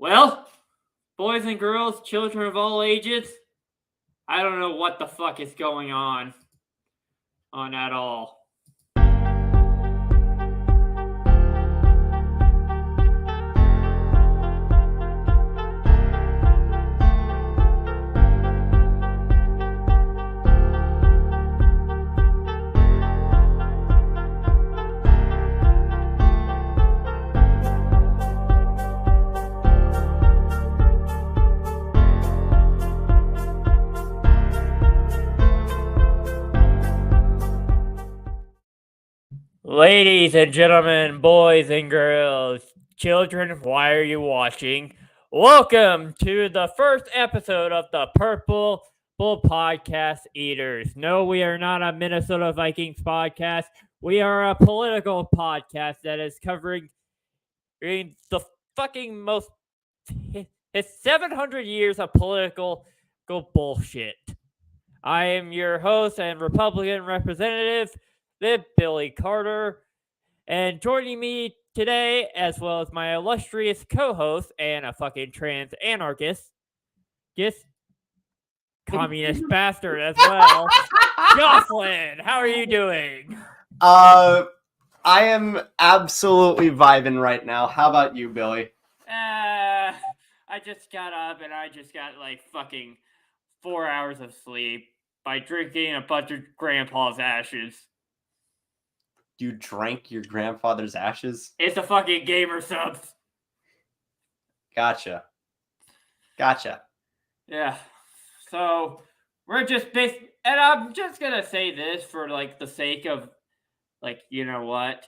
Well, boys and girls, children of all ages, I don't know what the fuck is going on at all. Ladies and gentlemen, boys and girls, children, why are you watching? Welcome to the first episode of the Purple Bull Podcast Eaters. No, we are not a Minnesota Vikings podcast. We are a political podcast that is covering the fucking most. It's 700 years of political bullshit. I am your host and Republican representative, Billy Carter, and joining me today, as well as my illustrious co-host and a fucking trans anarchist, communist bastard as well, Jocelyn. How are you doing? I am absolutely vibing right now. How about you, Billy? I just got up and I just got like fucking 4 hours of sleep by drinking a bunch of grandpa's ashes. You drank your grandfather's ashes? It's a fucking gamer subs. Gotcha. Yeah. So we're just and I'm just gonna say this for like the sake of like, you know what?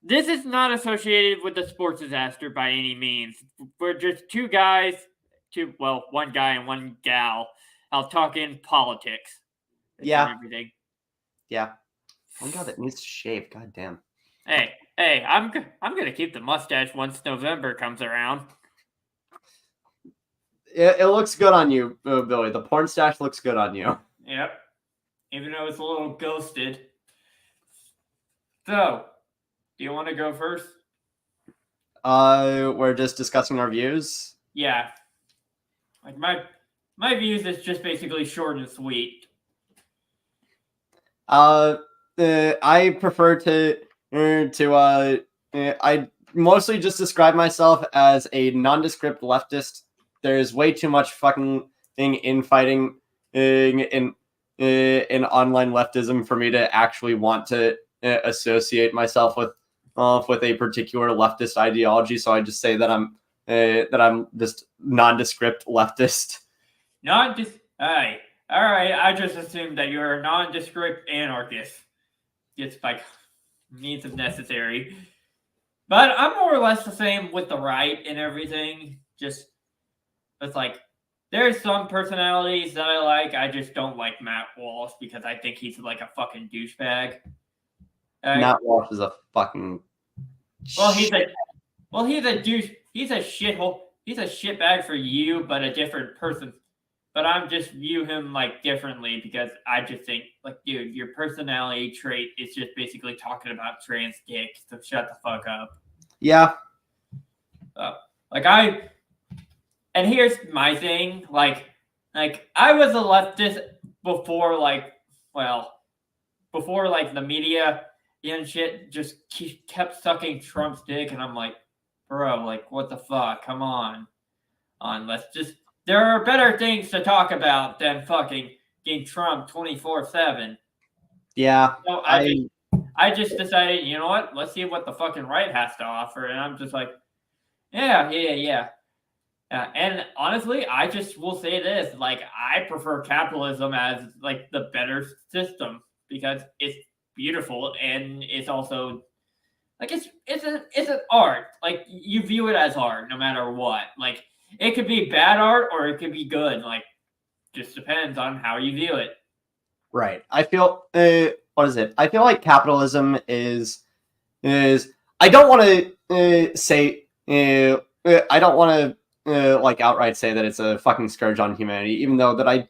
This is not associated with the sports disaster by any means. We're just two guys, one guy and one gal out talking politics. Yeah. Everything. Yeah. Oh god, that needs to shave. God damn. Hey, I'm gonna keep the mustache once November comes around. It looks good on you, Billy. The porn stash looks good on you. Yep. Even though it's a little ghosted. So, do you want to go first? We're just discussing our views. Yeah. Like my views is just basically short and sweet. I prefer to I mostly just describe myself as a nondescript leftist. There's way too much fucking infighting in online leftism for me to actually want to associate myself with a particular leftist ideology. So I just say that I'm just nondescript leftist. All right. I just assumed that you're a nondescript anarchist. It's like means if necessary. But I'm more or less the same with the right and everything. Just it's like there's some personalities that I like. I just don't like Matt Walsh because I think he's like a fucking douchebag. Matt Walsh is a fucking. He's a douche. He's a shithole. He's a shitbag for you, but a different person. But I'm just view him like differently because I just think like, dude, your personality trait is just basically talking about trans dicks. So shut the fuck up. Yeah. And here's my thing. Like I was a leftist before the media and shit just kept sucking Trump's dick, and I'm like, bro, like what the fuck? Come on, let's just. There are better things to talk about than fucking getting Trump 24/7. Yeah. So I just decided, you know what? Let's see what the fucking right has to offer, and I'm just like, yeah. And honestly, I just will say this: like, I prefer capitalism as like the better system because it's beautiful and it's also like it's an art. Like you view it as art no matter what. Like it could be bad art or it could be good. Like just depends on how you view it. Right. I feel what is it? I feel like capitalism is I don't want to say I don't want to like outright say that it's a fucking scourge on humanity, even though I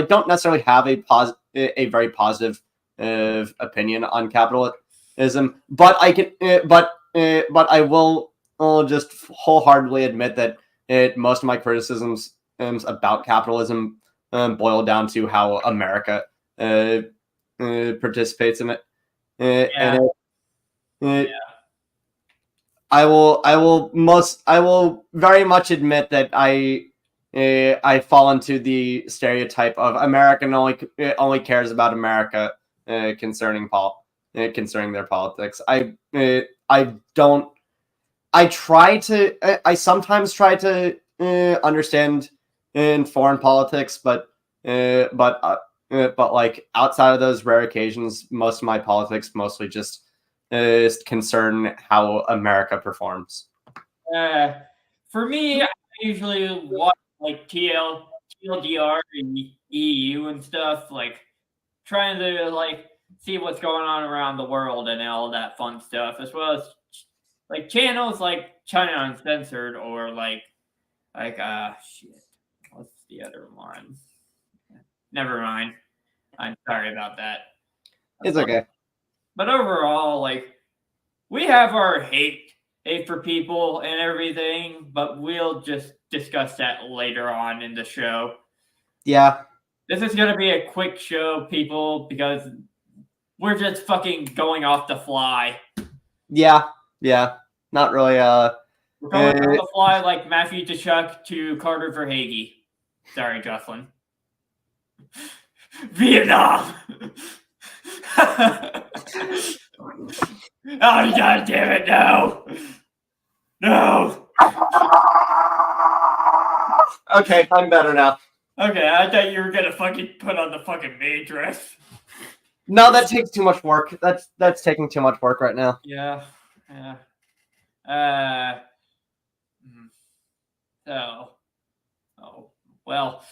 don't necessarily have a very positive opinion on capitalism, but I can but I will just wholeheartedly admit that most of my criticisms about capitalism boil down to how America participates in it. And I will very much admit that I fall into the stereotype of American only cares about America concerning their politics. I don't. I sometimes try to understand in foreign politics, but like outside of those rare occasions, most of my politics mostly just concern how America performs. For me, I usually watch like TLDR and EU and stuff, like trying to like see what's going on around the world and all that fun stuff, as well as like channels like China Uncensored or like shit. What's the other one? Never mind. I'm sorry about that. It's okay. But overall, like we have our hate for people and everything, but we'll just discuss that later on in the show. Yeah. This is gonna be a quick show, people, because we're just fucking going off the fly. Yeah. Not really. We're going off the fly like Matthew Tkachuk to Carter Verhaeghe. Sorry, Jocelyn. Vietnam. Oh, God damn it, no. Okay, I'm better now. Okay, I thought you were gonna fucking put on the fucking maid dress. No, that takes too much work. That's taking too much work right now. Yeah. Well.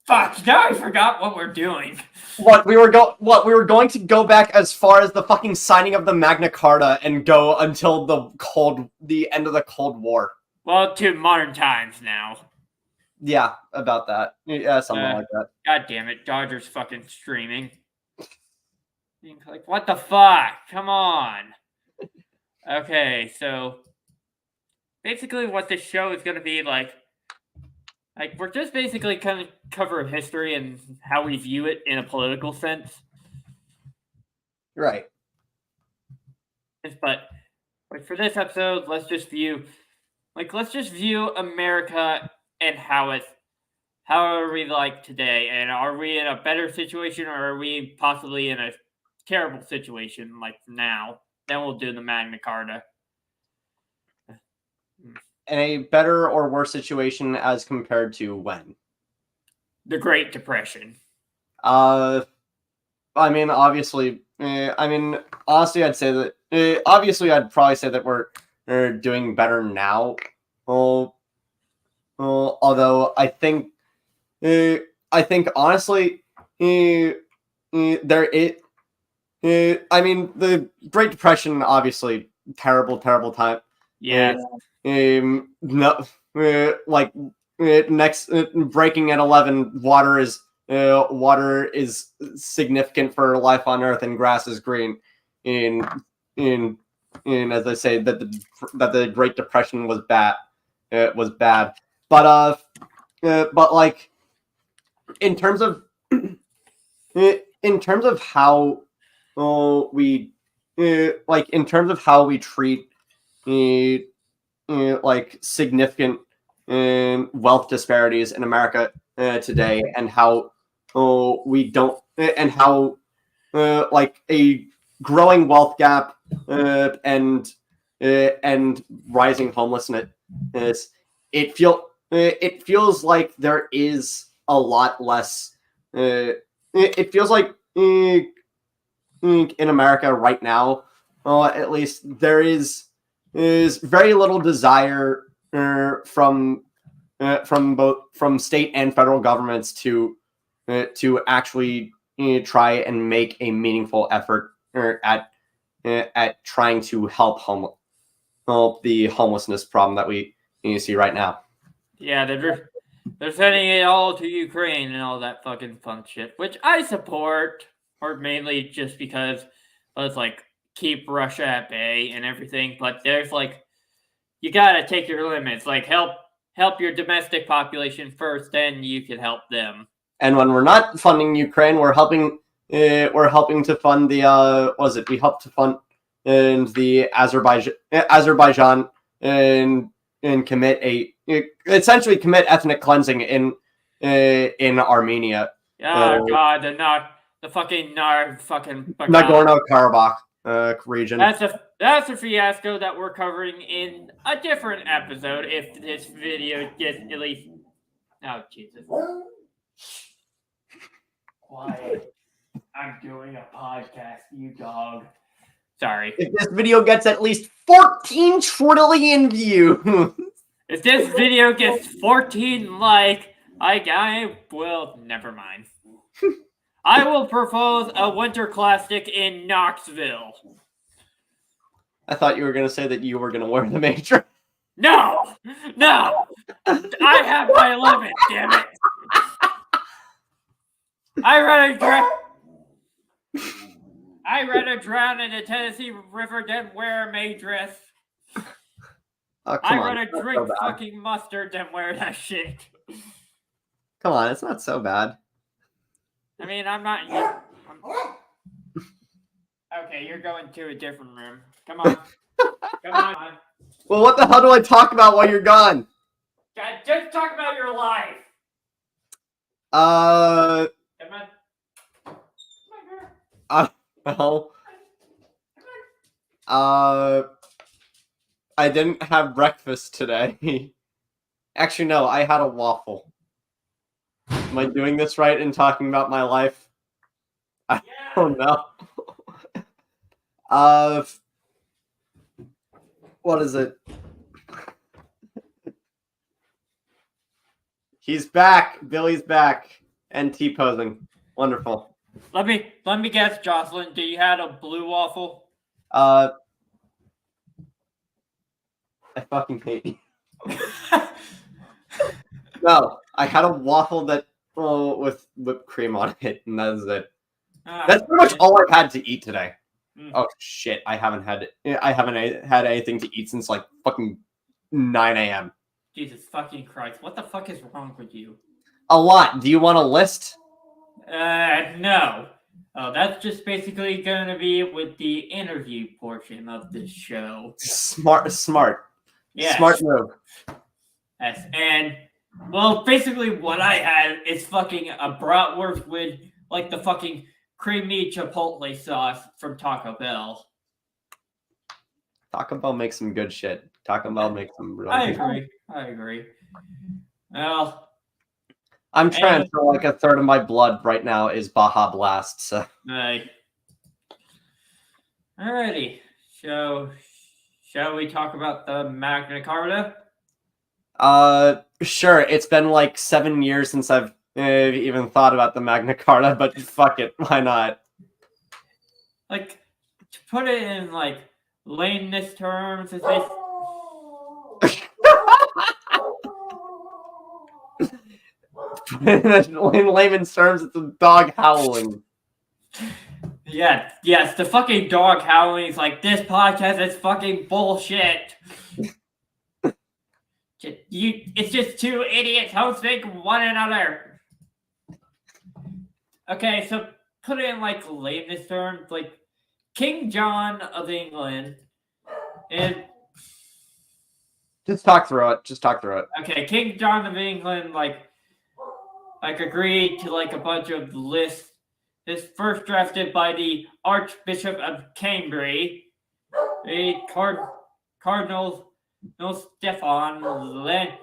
Fuck! Now I forgot what we're doing. We were going to go back as far as the fucking signing of the Magna Carta and go until the end of the Cold War. Well, to modern times now. Yeah, about that. Yeah, something like that. God damn it, Dodgers fucking streaming. Like, what the fuck? Come on. Okay, so basically what this show is going to be like we're just basically kind of cover history and how we view it in a political sense. Right. But like for this episode, let's just view America and how are we like today, and are we in a better situation or are we possibly in a terrible situation like now? Then we'll do the Magna Carta. In a better or worse situation as compared to when? The Great Depression. I mean, obviously, honestly, I'd say that. Obviously, I'd probably say that we're doing better now. Although I think honestly, the Great Depression, obviously, terrible time. Yeah. Next breaking at 11, water is significant for life on Earth, and grass is green. In as I say that the Great Depression was bad. It was bad, but like in terms of how we treat like significant wealth disparities in America today, and how we don't, and how like a growing wealth gap and rising homelessness. It feels like there is a lot less. It feels like in America right now, at least there is very little desire from state and federal governments to actually try and make a meaningful effort at trying to help the homelessness problem that we see right now. Yeah, they're sending it all to Ukraine and all that fucking fun shit, which I support, or mainly just because let's like keep Russia at bay and everything. But there's like, you gotta take your limits. Like help help your domestic population first, then you can help them. And when we're not funding Ukraine, we're helping to fund the we helped to fund the Azerbaijan and essentially commit ethnic cleansing in Armenia. Oh God, the fucking Nagorno-Karabakh region. That's a fiasco that we're covering in a different episode. If this video gets at least, oh Jesus, quiet! I'm doing a podcast, you dog. Sorry. If this video gets at least 14 trillion views. If this video gets 14 likes, I will, never mind. I will propose a winter classic in Knoxville. I thought you were going to say that you were going to wear the Matrix. No! I have my limit, damn it! I'd rather drown in the Tennessee River than wear a May dress. Oh, I'd rather drink fucking mustard than wear that shit. Come on, it's not so bad. I mean, okay, you're going to a different room. Come on. Come on. Well, what the hell do I talk about while you're gone? Just talk about your life. Come on. Well, I didn't have breakfast today. Actually, no, I had a waffle. Am I doing this right in talking about my life? I don't know. What is it? He's back. Billy's back. And T-posing. Wonderful. Let me guess, Jocelyn. Do you have a blue waffle? I fucking hate you. No, I had a waffle that with whipped cream on it, and that is it. That's pretty much all I've had to eat today. Oh shit! I haven't had anything to eat since like fucking 9 a.m. Jesus fucking Christ! What the fuck is wrong with you? A lot. Do you want a list? No. Oh, that's just basically going to be with the interview portion of this show. Smart. Yes. Smart move. Yes, and well, basically what I had is fucking a bratwurst with like the fucking creamy chipotle sauce from Taco Bell. Taco Bell makes some good shit. Taco Bell makes some really I good agree. Well, I'm trying for like a third of my blood right now is Baja Blast. So. Alrighty. So, shall we talk about the Magna Carta? Sure. It's been like 7 years since I've even thought about the Magna Carta, but fuck it, why not? Like, to put it in like lameness terms, it's basically. In layman's terms, it's a dog howling. Yeah, yes, the fucking dog howling is like, this podcast is fucking bullshit. It's just two idiots hosting one another. Okay, so put it in like layman's terms, like King John of England and Just talk through it. Okay, King John of England like agreed to like a bunch of lists. This first drafted by the Archbishop of Cambrai, Cardinal Stefan Lenton,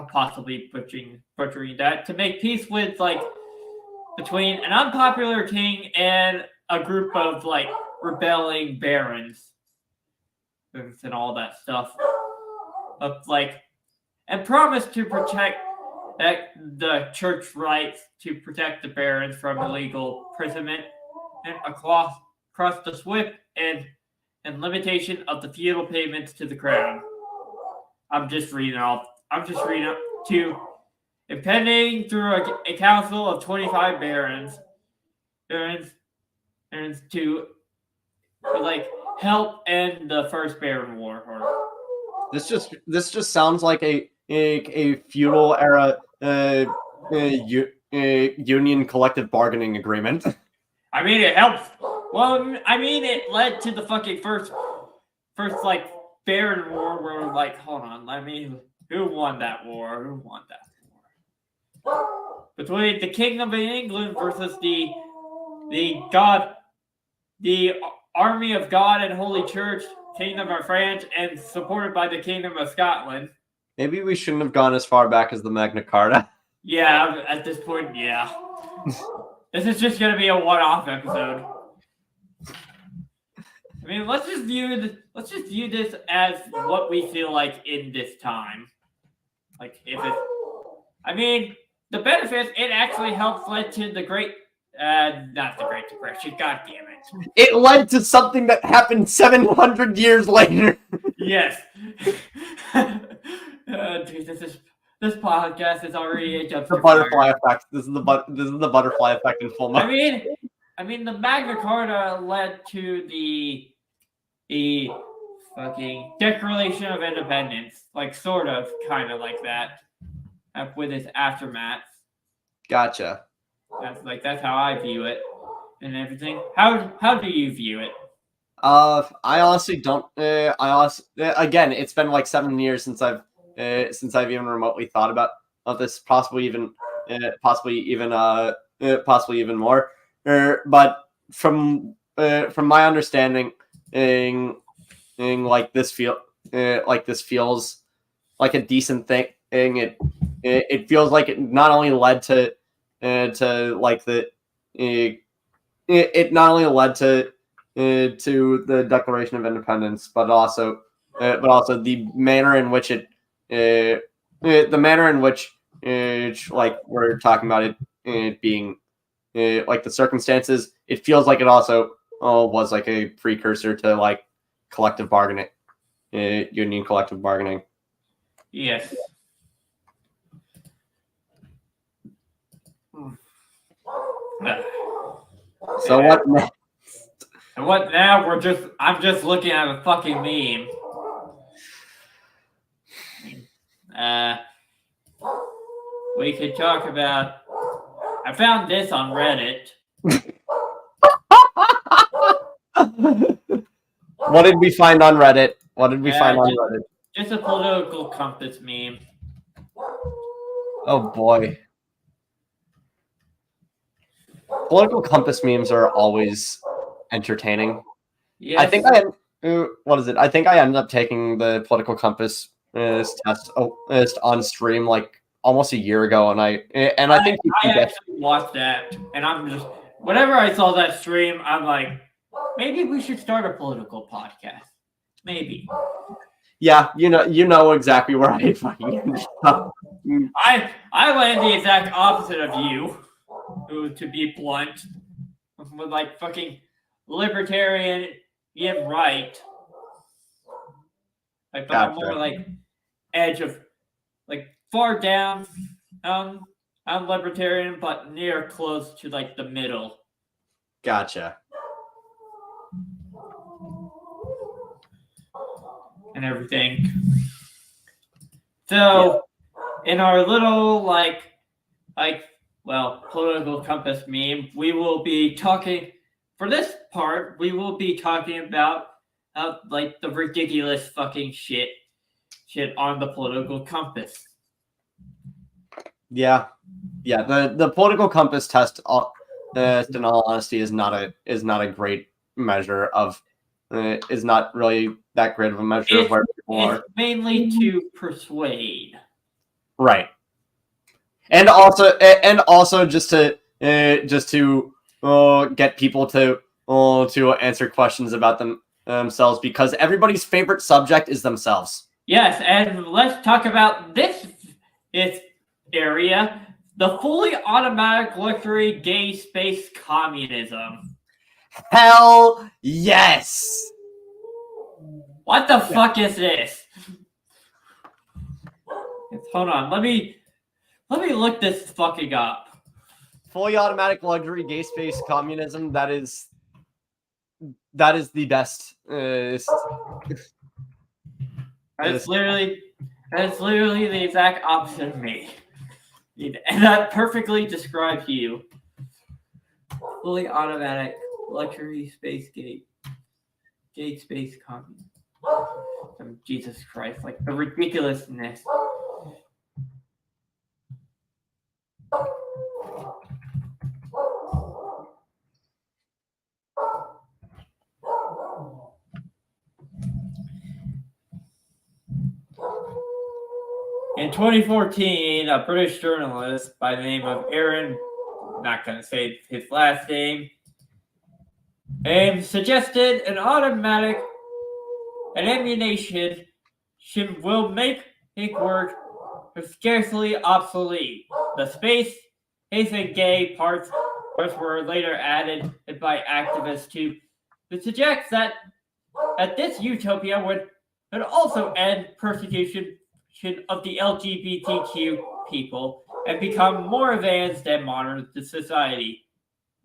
possibly butchering that, to make peace with like between an unpopular king and a group of like rebelling barons and all that stuff. Of like, and promised to protect the church rights to protect the barons from illegal imprisonment and across the swift and limitation of the feudal payments to the crown. I'm just reading up to impending through a council of 25 barons to like help end the First Baron War. This just sounds like a feudal era union collective bargaining agreement. I mean, it helps. Well, I mean, it led to the fucking first like Baron War, where we're like, hold on, who won that war? Who won that war? Between the Kingdom of England versus the Army of God and Holy Church, Kingdom of France, and supported by the Kingdom of Scotland. Maybe we shouldn't have gone as far back as the Magna Carta. Yeah, at this point, yeah. This is just going to be a one-off episode. I mean, let's just view this as what we feel like in this time. Like, if it, I mean, the benefits, it actually helps lead to the Great, not the Great Depression, god damn it. It led to something that happened 700 years later. Yes. Dude, this podcast is already a jump. The butterfly effect. This is the butterfly effect in full. I mean, the Magna Carta led to the fucking Declaration of Independence, like sort of, kind of like that, with its aftermath. Gotcha. That's how I view it, and everything. How do you view it? I honestly don't. Again, it's been like 7 years since I've even remotely thought about this. Possibly even more. But from my understanding, like this feels like a decent thing. It feels like it not only led to like the it not only led to the Declaration of Independence, but also the manner in which like we're talking about it being like the circumstances. It feels like it also was like a precursor to like collective bargaining, union collective bargaining. Yes. So what next? And what now? I'm just looking at a fucking meme. We could talk about. I found this on Reddit. What did we find on Reddit? Reddit? Just a political compass meme. Oh boy. Political compass memes are always entertaining. Yes. I think I think I ended up taking the political compass test on stream like almost a year ago, and I think I actually watched that, and I'm just whenever I saw that stream, I'm like, maybe we should start a political podcast. Maybe. Yeah, you know exactly where I fucking ended up. I went the exact opposite of you, to be blunt, with like fucking libertarian, right. Like, but I'm more like edge of, like far down. I'm libertarian, but near close to like the middle. Gotcha. And everything. So, in our little political compass meme, we will be talking. For this part, we will be talking about like the ridiculous fucking shit on the political compass. Yeah. The political compass test, in all honesty, is not a great measure of. Is not really that great of a measure of where people are. It's mainly to persuade. Right. And also just to get people to answer questions about themselves, because everybody's favorite subject is themselves. Yes, and let's talk about this area, the fully automatic luxury gay space communism. Hell yes. What the fuck is this? Hold on, let me look this fucking up. Fully automatic luxury gay space communism. That is the best. That's literally the exact opposite of me. And that perfectly describes you. Fully automatic luxury space gate space communism. Jesus Christ, like the ridiculousness. In 2014, a British journalist by the name of Aaron, not going to say his last name, suggested an ammunition will make work scarcely obsolete. The space and gay parts were later added by activists to suggest that this utopia would also end persecution of the LGBTQ people and become more advanced than modern society.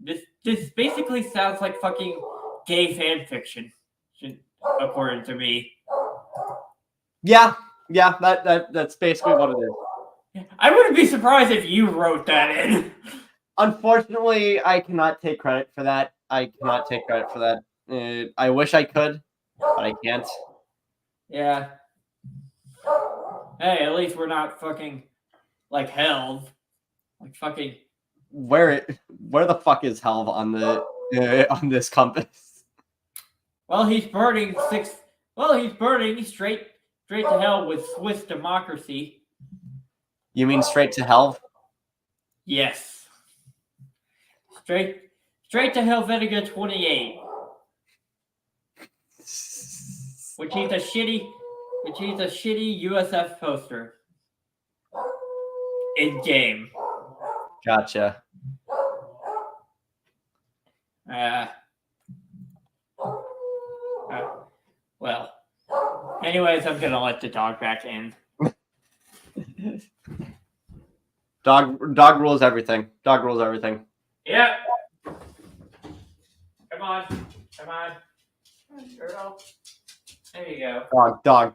This basically sounds like fucking gay fan fiction, according to me. Yeah, that's basically what it is. I wouldn't be surprised if you wrote that in. Unfortunately, I cannot take credit for that. I wish I could, but I can't. Yeah. Hey, at least we're not fucking like Helv. Like fucking. Where the fuck is Helv on this compass? Well, he's burning straight to hell with Swiss democracy. You mean straight to Helv? Yes. Straight to Helvetica 28. Which is a shitty USF poster. In game. Gotcha. Well. Anyways, I'm gonna let the dog back in. Dog rules everything. Dog rules everything. Yep. Come on, girl. There you go. Dog.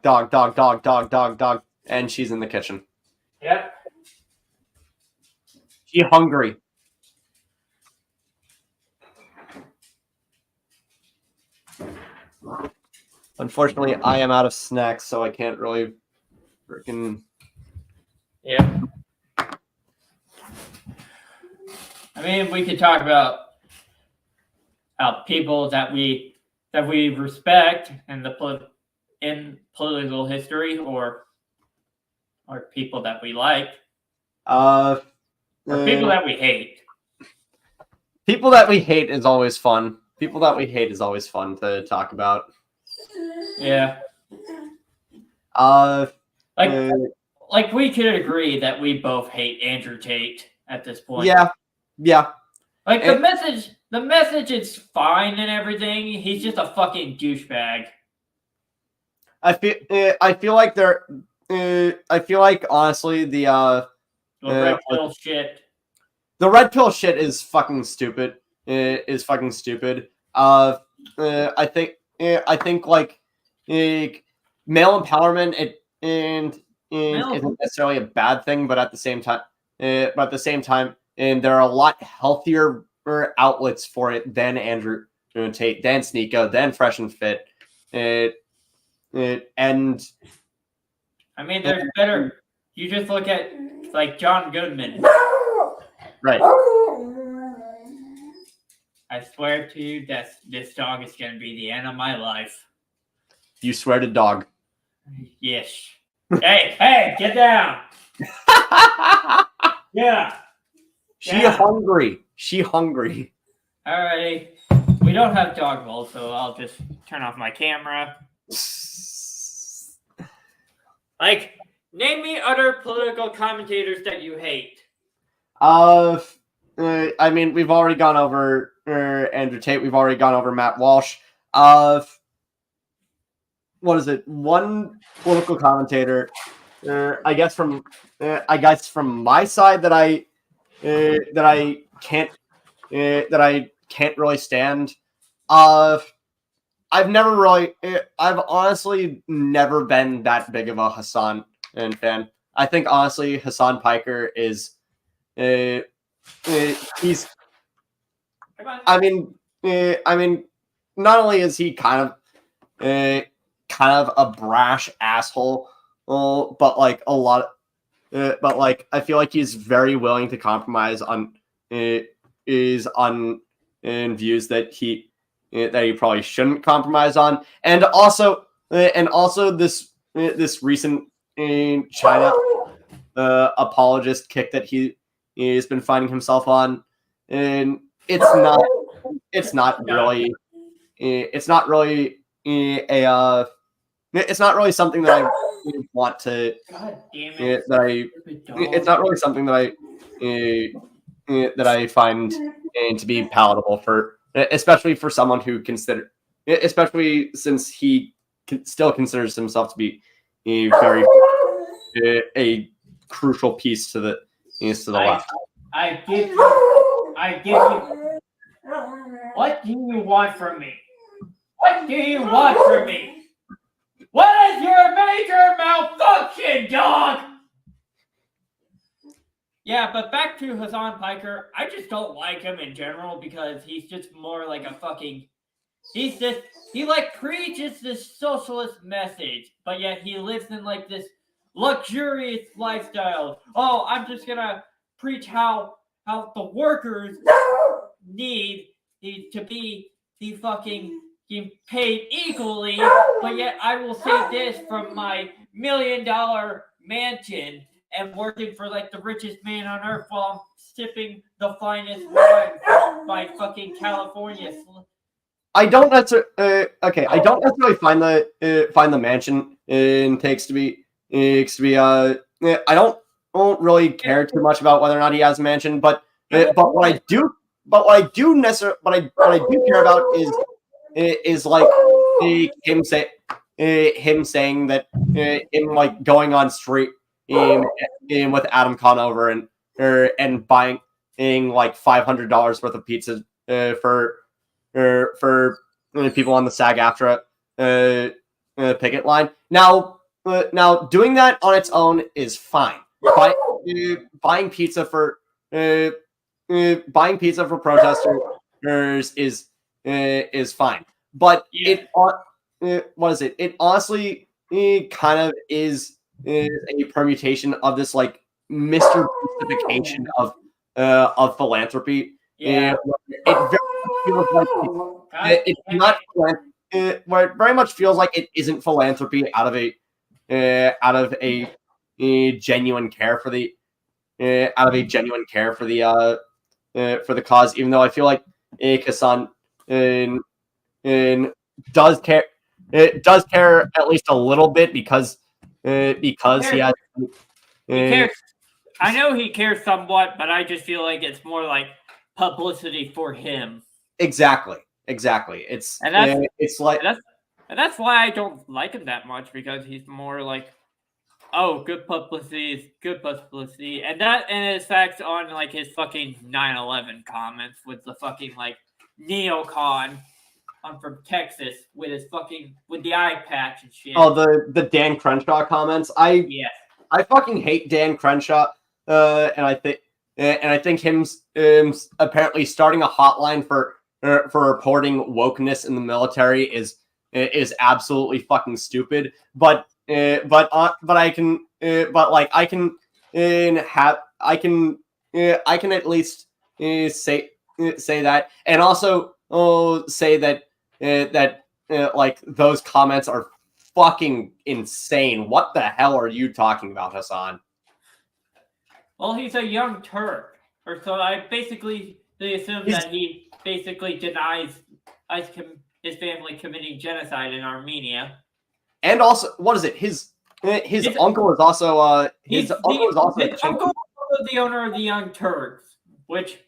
And she's in the kitchen. Yep. She hungry. Unfortunately, I am out of snacks, so I can't really freaking. Yeah. I mean, we could talk about people that we respect in political history, or people that we like, or people that we hate. People that we hate is always fun. People that we hate is always fun to talk about. Yeah. Like we could agree that we both hate Andrew Tate at this point. Yeah. Like the message is fine and everything. He's just a fucking douchebag. I feel like honestly the red pill shit. The red pill shit is fucking stupid. I think like male empowerment isn't necessarily a bad thing, but at the same time, and there are a lot healthier outlets for it than Andrew Tate, than Sneeko, than Fresh and Fit, and I mean, there's better. You just look at like John Goodman. Right. I swear to you that this dog is going to be the end of my life. You swear to dog. Yes. Hey, get down. Yeah. She hungry. Alrighty. We don't have dog balls, so I'll just turn off my camera. Like, name me other political commentators that you hate. I mean, we've already gone over Andrew Tate. We've already gone over Matt Walsh. What is it? One political commentator, I guess from my side that I can't really stand. I've honestly never been that big of a Hassan fan. I think honestly Hassan Piker is he's I mean not only is he kind of a brash asshole, but like but like I feel like he's very willing to compromise on views that he probably shouldn't compromise on, and also this recent China apologist kick that he's been finding himself on, and it's not really it's not really something that I want to. God damn it! It's not really something that I find to be palatable for, especially for someone who especially since he still considers himself to be a crucial piece to the left. I give you. What do you want from me? What do you want from me? What is your major malfunction, dog? Yeah, but back to Hassan Piker. I just don't like him in general because he's just more like a fucking. He like preaches this socialist message, but yet he lives in like this luxurious lifestyle. Oh, I'm just gonna preach how the workers need to be the fucking paid equally, but yet I will say this from my $1 million mansion and working for like the richest man on earth while I'm sipping the finest wine from my fucking California. I don't necessarily I don't necessarily find the mansion takes to be I don't really care too much about whether or not he has a mansion, but what I do care about is like him saying that him like going on straight with Adam Conover and buying like $500 worth of pizza for people on the SAG-AFTRA picket line. Now doing that on its own is fine. Buying pizza for protesters is fine. But it honestly kind of is a permutation of this like Mr. Beastification of philanthropy. Yeah. It very feels like it's not where it very much feels like it isn't philanthropy out of a genuine care for the cause, even though I feel like Hassan does care. It does care at least a little bit because he has. He cares. I know he cares somewhat, but I just feel like it's more like publicity for him. Exactly. It's that's why I don't like him that much, because he's more like, oh, good publicity is good publicity, and his facts on like his fucking 9/11 comments with the fucking like neocon. I'm from Texas with the eye patch and shit. Oh, the Dan Crenshaw comments. I fucking hate Dan Crenshaw, and I think him apparently starting a hotline for reporting wokeness in the military is absolutely fucking stupid. But I can at least say that, and also say that like those comments are fucking insane. What the hell are you talking about, Hassan? Well, he's a young Turk, or so they assume that he basically denies his family committing genocide in Armenia. And also, what is it? His uncle is also his uncle was the owner of the Young Turks, which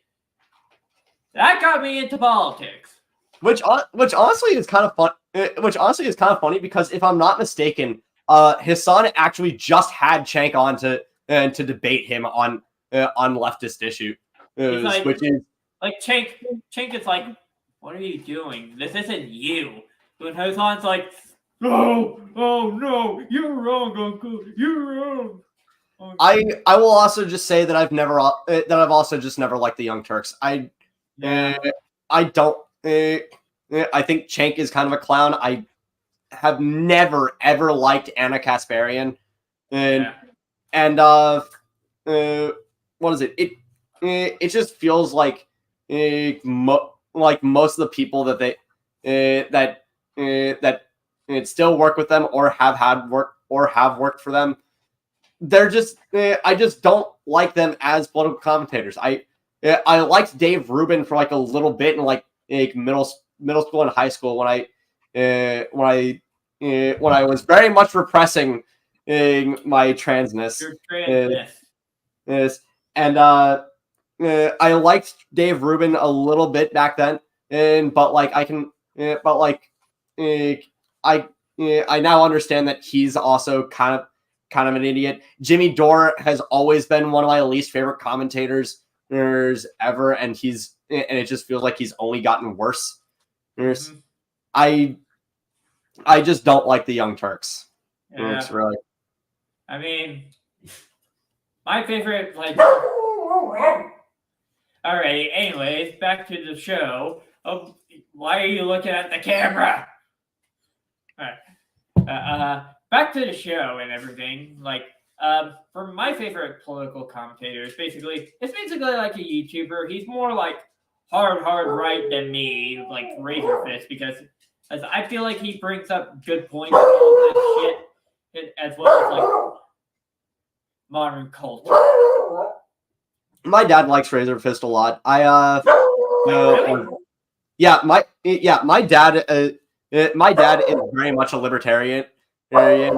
that got me into politics. Which honestly is kind of fun. Which honestly is kind of funny because if I'm not mistaken, Hassan actually just had Cenk on to debate him on leftist issue, which is like Cenk is like, what are you doing? This isn't you. when Hosan's like, oh no, you're wrong, Uncle, you're wrong. I will also just say that I've also just never liked the Young Turks. I don't. I think Cenk is kind of a clown. I have never ever liked Anna Kasparian, and what is it? It just feels like like most of the people that that still work with them or have worked for them. They're just I just don't like them as political commentators. I liked Dave Rubin for like a little bit in like middle school and high school when I was very much repressing my transness. Your transness. Yes, and I liked Dave Rubin a little bit back then, but like I now understand that he's also kind of an idiot. Jimmy Dore has always been one of my least favorite commentators ever, and it just feels like he's only gotten worse. Mm-hmm. I just don't like the Young Turks. Yeah. Really. I mean, my favorite, like. Alright, anyways, back to the show. Oh, why are you looking at the camera? Alright. Back to the show and everything. Like, for my favorite political commentators, it's basically like a YouTuber. He's more like hard right than me, like Razor Fist, because as I feel like he brings up good points and all this shit, as well as like modern culture. My dad likes Razor Fist a lot. Really? My dad is very much a libertarian. Hey,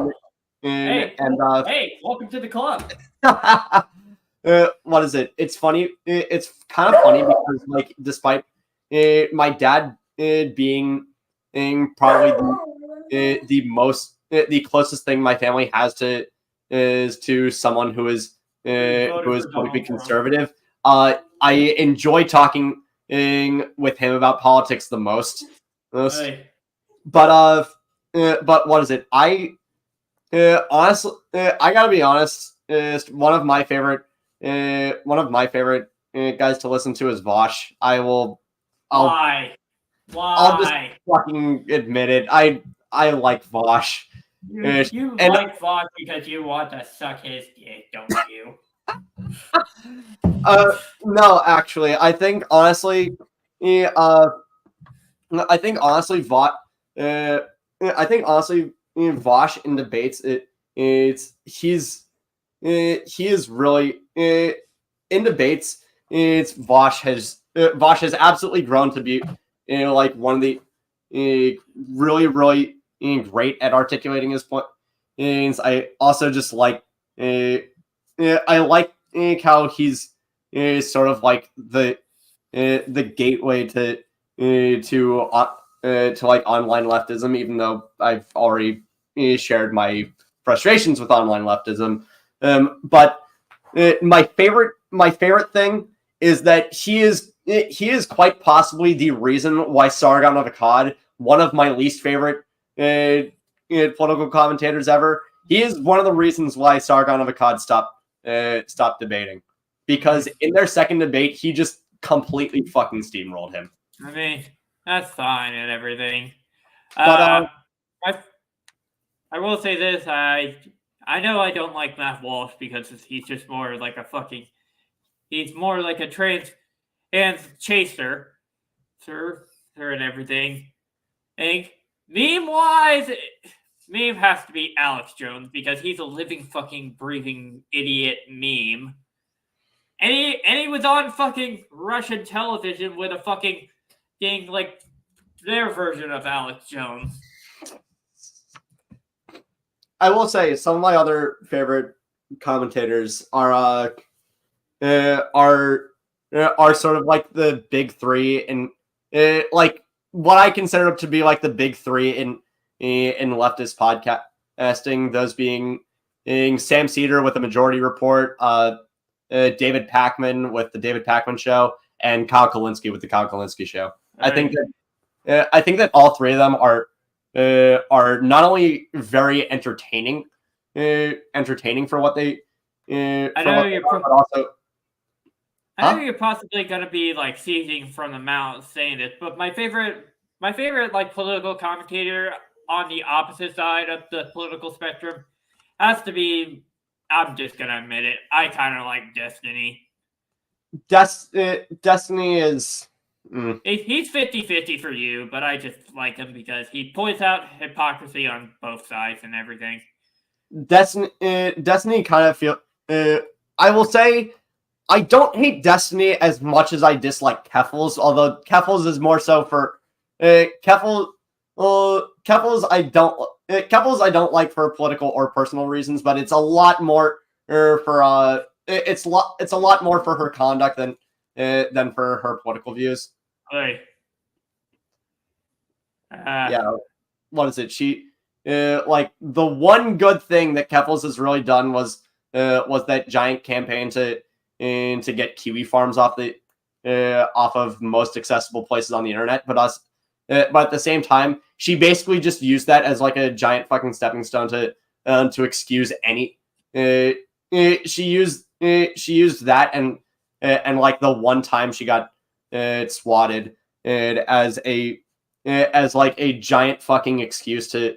welcome to the club. What is it? It's funny. It's kind of funny because, like, despite my dad being probably the closest thing my family has to someone who is politically conservative. I enjoy talking with him about politics the most. Hey. But what is it? Honestly, I gotta be honest. One of my favorite guys to listen to is Vosh. Why? I'll just fucking admit it. I like Vosh. You like Vosh because you want to suck his dick, don't you? No, actually, I think honestly, Vosh in debates, he is really in debates. Vosh has absolutely grown to be like one of the really great at articulating his point. And I also just like I like how he's sort of like the gateway to like online leftism, even though I've already shared my frustrations with online leftism. But my favorite thing is that he is quite possibly the reason why Sargon of Akkad, one of my least favorite political commentators ever, he is one of the reasons why Sargon of Akkad stopped debating, because in their second debate he just completely fucking steamrolled him. I mean, that's fine and everything. But I will say this: I know I don't like Matt Walsh because he's just more like he's more like a trans and chaser, sir, and everything. And meme-wise, meme has to be Alex Jones because he's a living fucking breathing idiot meme. And he was on fucking Russian television with a fucking thing like their version of Alex Jones. I will say some of my other favorite commentators are sort of like the big three, and like what I consider to be like the big three in leftist podcasting. Those being Sam Cedar with the Majority Report, David Pakman with the David Pakman Show, and Kyle Kulinski with the Kyle Kulinski Show. Right. I think that all three of them are are not only very entertaining for what they I know you're are, but also I know you're possibly gonna be like seizing from the mouth saying this, but my favorite like political commentator on the opposite side of the political spectrum has to be. I'm just gonna admit it. I kind of like Destiny. Destiny is. He's 50-50 for you, but I just like him because he points out hypocrisy on both sides and everything. Destiny kind of feel. I will say I don't hate Destiny as much as I dislike Keffals, although Keffals is more so for Keffals. Keffals I don't like for political or personal reasons, but it's a lot more for it's a lot more for her conduct than for her political views. Hey. Yeah, what is it? She like the one good thing that Keffals has really done was that giant campaign to get kiwi farms off of most accessible places on the internet. But at the same time, she basically just used that as like a giant fucking stepping stone to excuse any. She used that and like the one time she got swatted as like a giant fucking excuse to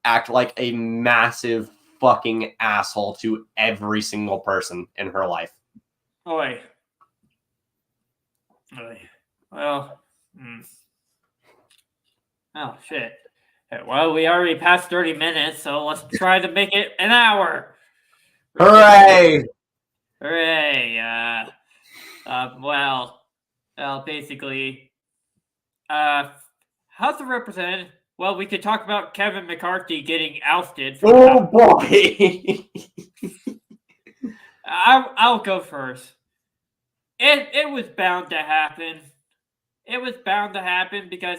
act like a massive fucking asshole to every single person in her life. Oi. Well, oh shit. Well, we already passed 30 minutes, so let's try to make it an hour. Hooray! Hooray! Well, basically, House of Representatives. Well, we could talk about Kevin McCarthy getting ousted. Oh boy! I'll go first. It was bound to happen. It was bound to happen because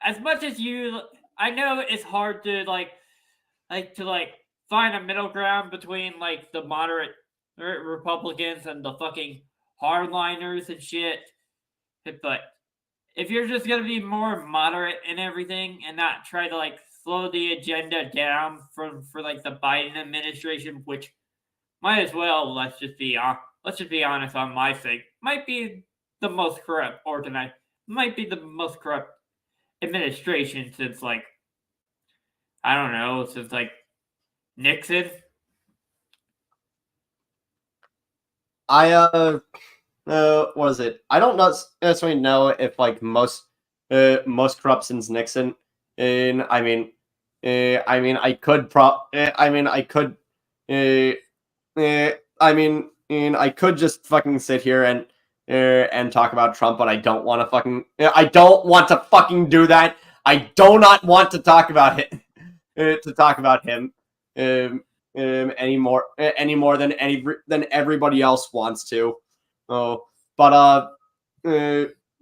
as much as I know it's hard to find a middle ground between like the moderate Republicans and the fucking hardliners and shit. But if you're just gonna be more moderate and everything and not try to like slow the agenda down for like the Biden administration, which might as well let's just be honest on my sake, might be the most corrupt organized, might be the most corrupt administration since like I don't know, since like Nixon. What is it? I don't necessarily know if like most corrupt since Nixon. And I could I could just fucking sit here and talk about Trump, but I don't want to fucking do that. I do not want to talk about it any more than everybody else wants to. Oh, but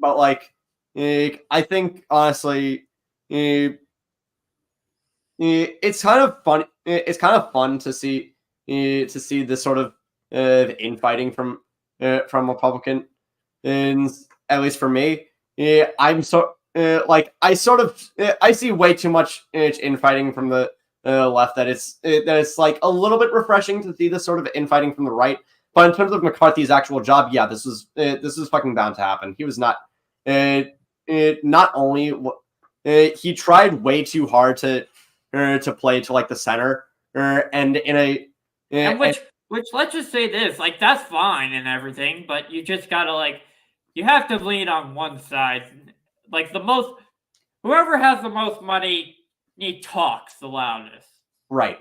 like I think honestly, it's kind of fun. It's kind of fun to see this sort of infighting from Republican, and at least for me, I'm so like I see way too much infighting from the left that it's like a little bit refreshing to see this sort of infighting from the right. But in terms of McCarthy's actual job, yeah, this was fucking bound to happen. He was not not only he tried way too hard to play to like the center and in a and which let's just say this, like that's fine and everything, but you just gotta like you have to lean on one side. Like whoever has the most money, he talks the loudest. Right.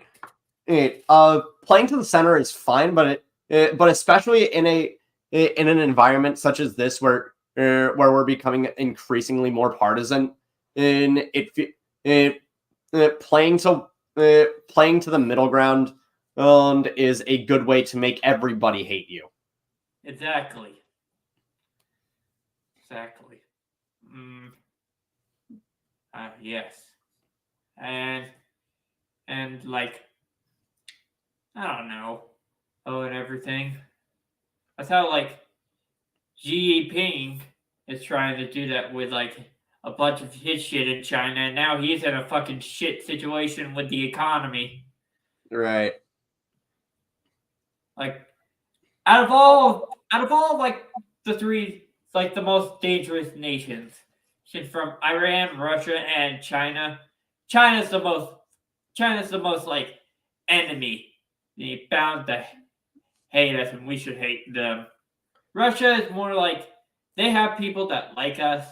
Playing to the center is fine, but especially in an environment such as this where we're becoming increasingly more partisan, in playing to the middle ground is a good way to make everybody hate you. Exactly. Yes. And like I don't know. Oh, and everything. That's how like Xi Jinping is trying to do that with like a bunch of his shit in China, and now he's in a fucking shit situation with the economy. Right. Like, out of all like the three, like the most dangerous nations, from Iran, Russia, and China. China's the most like enemy. They bound to hate us, and we should hate them. Russia is more like they have people that like us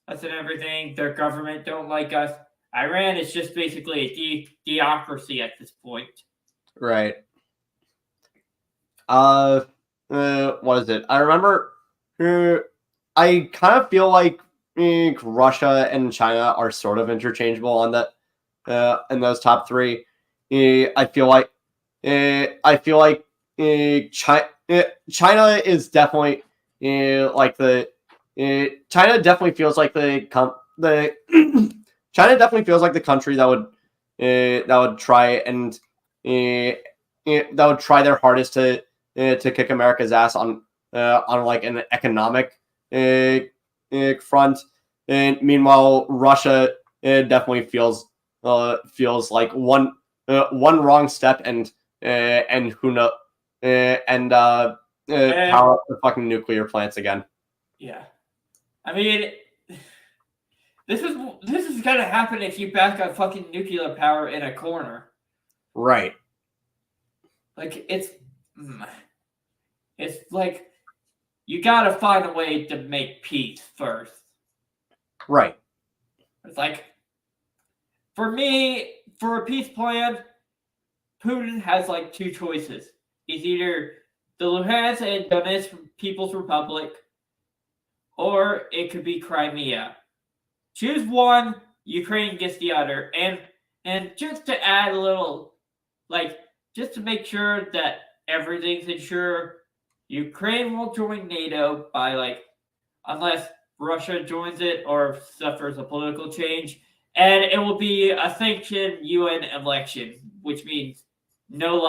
and everything. Their government don't like us. Iran is just basically a theocracy at this point. Right. What is it? I remember. I kind of feel like Russia and China are sort of interchangeable on that. In those top three, I feel like. China is definitely like the. China definitely feels like the China definitely feels like the country that would try and that would try their hardest to kick America's ass on like an economic front. And meanwhile, Russia definitely feels like one wrong step and who knows power up the fucking nuclear plants again. Yeah, I mean, this is gonna happen if you back up fucking nuclear power in a corner. Right. Like it's like you gotta find a way to make peace first. Right. It's like, for me, for a peace plan, Putin has like two choices. He's either the Luhansk and Donetsk People's Republic, or it could be Crimea. Choose one, Ukraine gets the other. And just to add a little, like, just to make sure that everything's ensured, Ukraine will join NATO by, like, unless Russia joins it or suffers a political change. And it will be a sanctioned UN election, which means no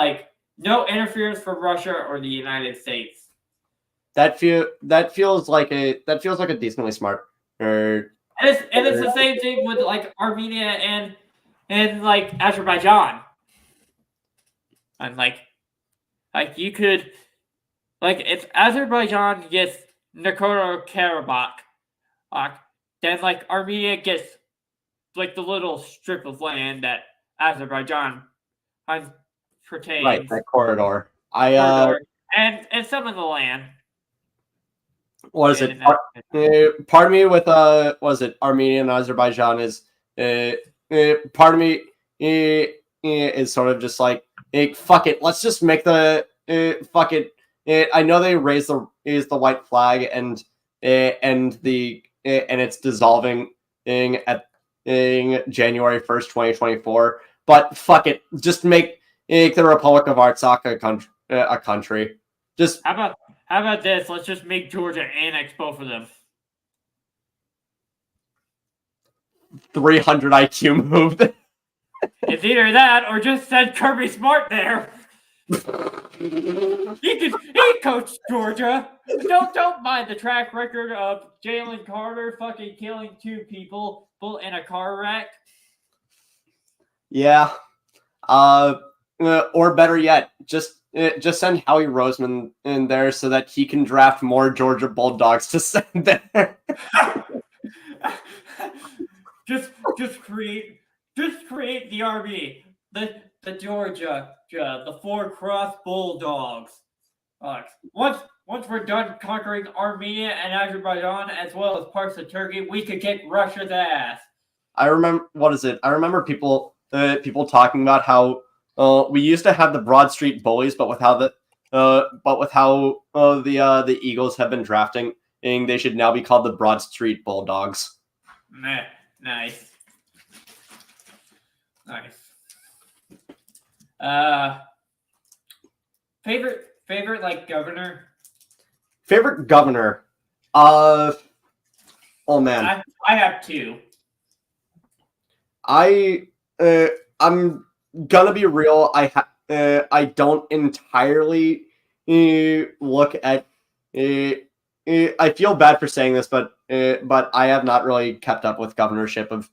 interference from Russia or the United States. That feels like a decently smart. And it's the same thing with like Armenia and like Azerbaijan. And like you could, like, if Azerbaijan gets Nagorno-Karabakh, then like Armenia gets like the little strip of land that Azerbaijan pertains. Right, that corridor. And some of the land. What is it? Part of me with was it Armenia and Azerbaijan is part of me is sort of just like, fuck it, let's just make the fuck it. I know they raised the white flag and it's dissolving at January 1st, 2024. But fuck it, just make the Republic of Artsakh a country. Just how about this? Let's just make Georgia annex both of them. 300 IQ move. It's either that or just send Kirby Smart there. He coached Georgia. Don't mind the track record of Jalen Carter fucking killing 2 people in a car wreck. Yeah. Or better yet, just send Howie Roseman in there so that he can draft more Georgia Bulldogs to send there. just create the army, the Georgia, the 4 Cross Bulldogs. Once we're done conquering Armenia and Azerbaijan as well as parts of Turkey, we could kick Russia's ass. I remember people talking about how we used to have the Broad Street Bullies, but with how the Eagles have been drafting, they should now be called the Broad Street Bulldogs. Nice. Favorite like governor? Favorite governor? Oh man, I have 2. I'm gonna be real. I don't entirely look at I feel bad for saying this, but I have not really kept up with governorship of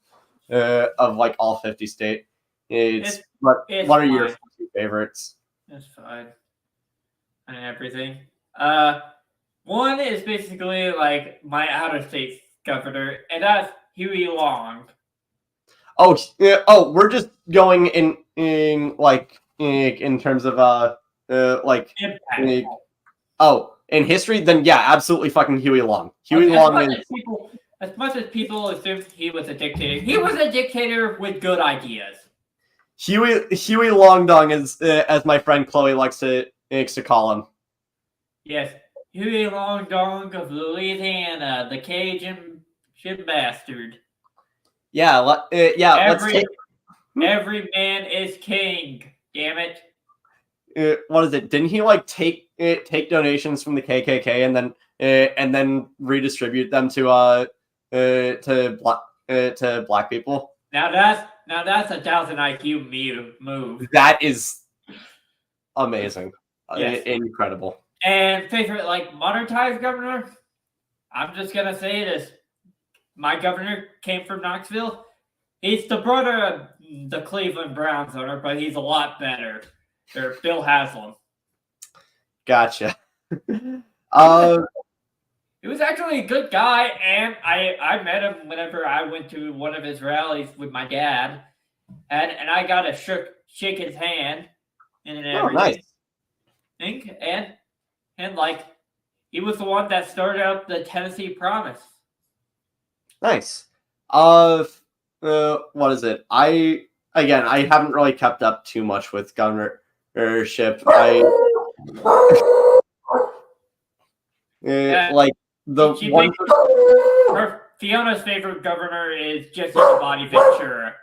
like all 50 states. What are your favorites? It's fine. And everything. One is basically like my out-of-state governor, and that's Huey Long. Oh, we're just going in like in terms of like in history. Then yeah, absolutely fucking Huey Long. Huey Long is. As much as people assumed he was a dictator, he was a dictator with good ideas. Huey Long Dong is, as my friend Chloe likes to call him. Yes, Huey Long Dong of Louisiana, the Cajun shit bastard. Yeah, every man is king. Damn it. What is it? Didn't he like take donations from the KKK and then redistribute them to black people? Now that's a 1,000 IQ move. That is amazing. Yes. Incredible. And favorite like monetized governor? I'm just gonna say this. My governor came from Knoxville. He's the brother of the Cleveland Browns owner, but he's a lot better. They're Bill Haslam. Gotcha. He was actually a good guy, and I met him whenever I went to one of his rallies with my dad, and I got to shake his hand and everything. Nice. And like he was the one that started up the Tennessee Promise. Nice. What is it? I haven't really kept up too much with governorship. Like the one. Fiona's favorite governor is Jesse the Body Ventura.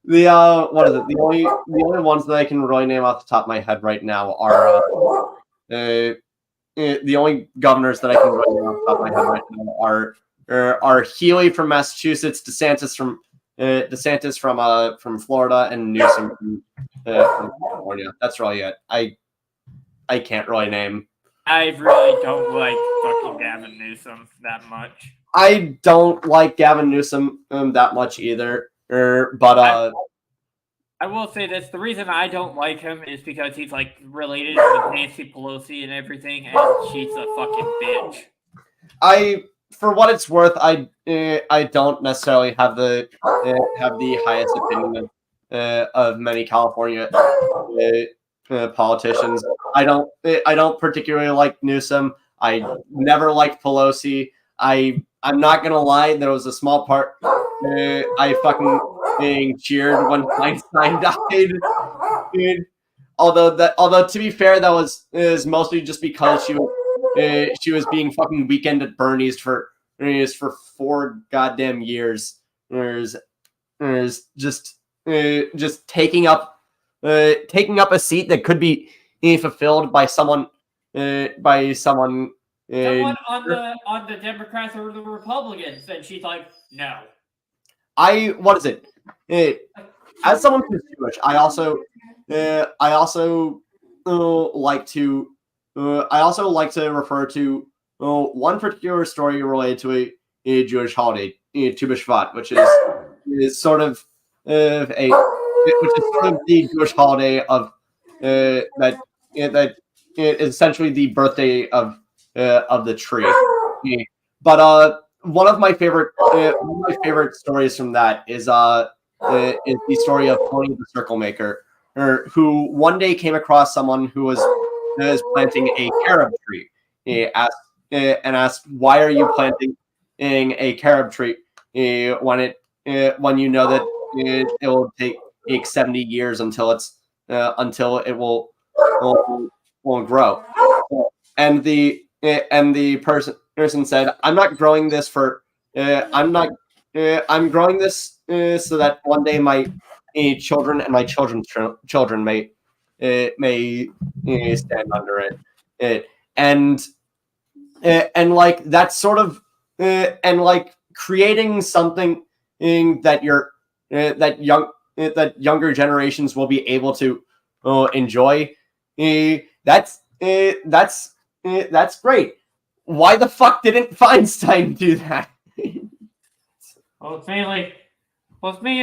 What is it? The only ones that I can really name off the top of my head right now are the only governors that I can really name off the top of my head right now are Healy from Massachusetts, DeSantis from Florida, and Newsom from California. That's really it. I can't really name. I really don't like fucking Gavin Newsom that much. I don't like Gavin Newsom that much either. But I will say this: the reason I don't like him is because he's like related with Nancy Pelosi and everything, and she's a fucking bitch. For what it's worth, I don't necessarily have the highest opinion of many California politicians. I don't particularly like Newsom. I never liked Pelosi. I'm not gonna lie. There was a small part I fucking cheered when Feinstein died. Dude. Although to be fair, that was mostly just because she was being fucking Weekend at Bernie's for 4 goddamn years. Just taking up a seat that could be fulfilled by someone someone on the Democrats or the Republicans, and she's like, no. What is it? As someone who's Jewish, I also like to refer to one particular story related to a Jewish holiday, Tu B'Shvat, which is sort of the Jewish holiday of that is essentially the birthday of the tree. But one of my favorite stories from that is the story of Tony the Circle Maker, who one day came across someone who was planting a carob tree. He asked, "Why are you planting a carob tree when you know that it will take 70 years until it will grow?" And the person said, "I'm not growing this for. I'm growing this so that one day my children and my children's children may stand under it." And like that's sort of and like creating something that younger generations will be able to enjoy That's great. Why the fuck didn't Feinstein do that? Well, it's mainly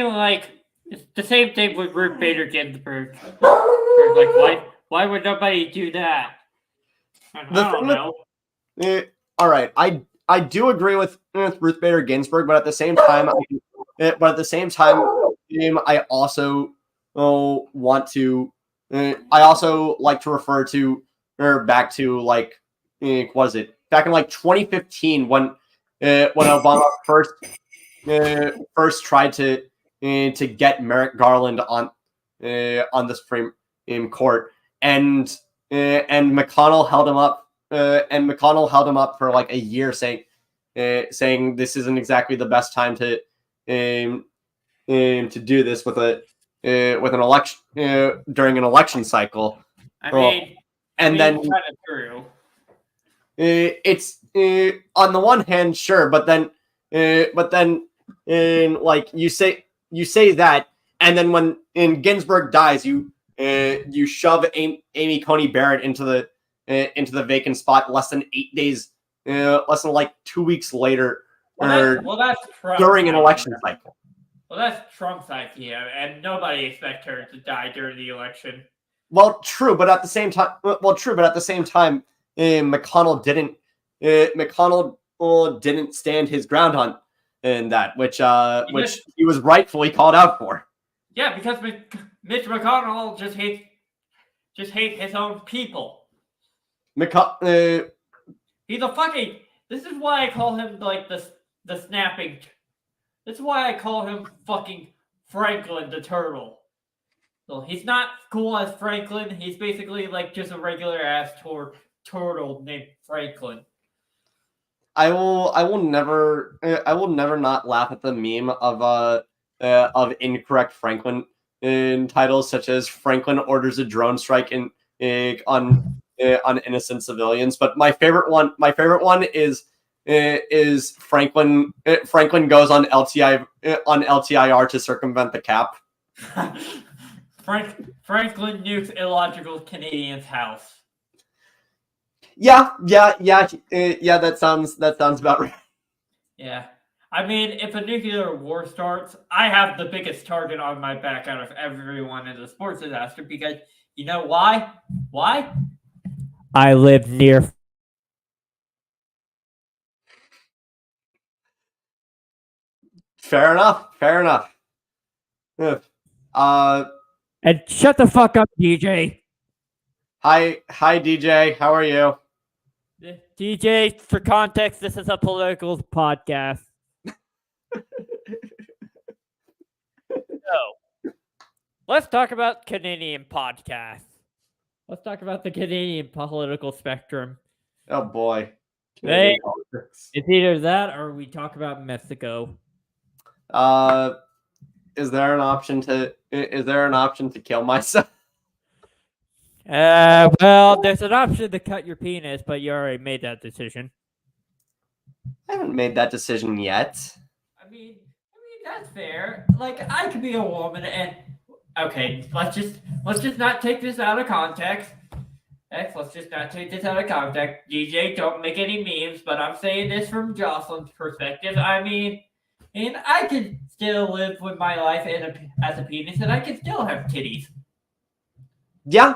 like it's the same thing with Ruth Bader Ginsburg. Why would nobody do that? I don't know. All right, I do agree with Ruth Bader Ginsburg, but at the same time, I also want to. I also like to refer to back to like what is it? Back in like 2015 when Obama first tried to get Merrick Garland on the Supreme Court, and McConnell held him up. And McConnell held him up for like a year, saying this isn't exactly the best time to do this with an election during an election cycle. Then kind of true. It's on the one hand, sure, but then like you say that, and then when Ginsburg dies, you shove Amy Coney Barrett into the vacant spot less than 8 days, less than like 2 weeks later, that's Trump's during an election cycle. Well, that's Trump's idea, and nobody expects her to die during the election. Well, true, but at the same time, McConnell didn't stand his ground on in that, which he was rightfully called out for. Yeah, because Mitch McConnell just hates his own people. He's a fucking. This is why I call him like the snapping. This is why I call him fucking Franklin the Turtle. So he's not cool as Franklin. He's basically like just a regular ass turtle named Franklin. I will never not laugh at the meme of incorrect Franklin titles, such as Franklin orders a drone strike on innocent civilians. But my favorite one is Franklin goes on LTIR to circumvent the cap. Franklin nukes illogical Canadian's house. Yeah. That sounds about right. Yeah. I mean, if a nuclear war starts, I have the biggest target on my back out of everyone in the sports disaster because you know why? Why? I live near. Fair enough. And shut the fuck up, DJ. Hi, DJ. How are you? DJ, for context, this is a political podcast. So, let's talk about Canadian podcasts. Let's talk about the Canadian political spectrum. Oh boy. It's either that or we talk about Mexico. Is there an option to kill myself? Well, there's an option to cut your penis, but you already made that decision. I haven't made that decision yet. I mean that's fair. Like I could be a woman and okay, let's just not take this out of context. Let's just not take this out of context. DJ, don't make any memes, but I'm saying this from Jocelyn's perspective. I mean, and I can still live with my life as a penis, and I can still have titties. Yeah.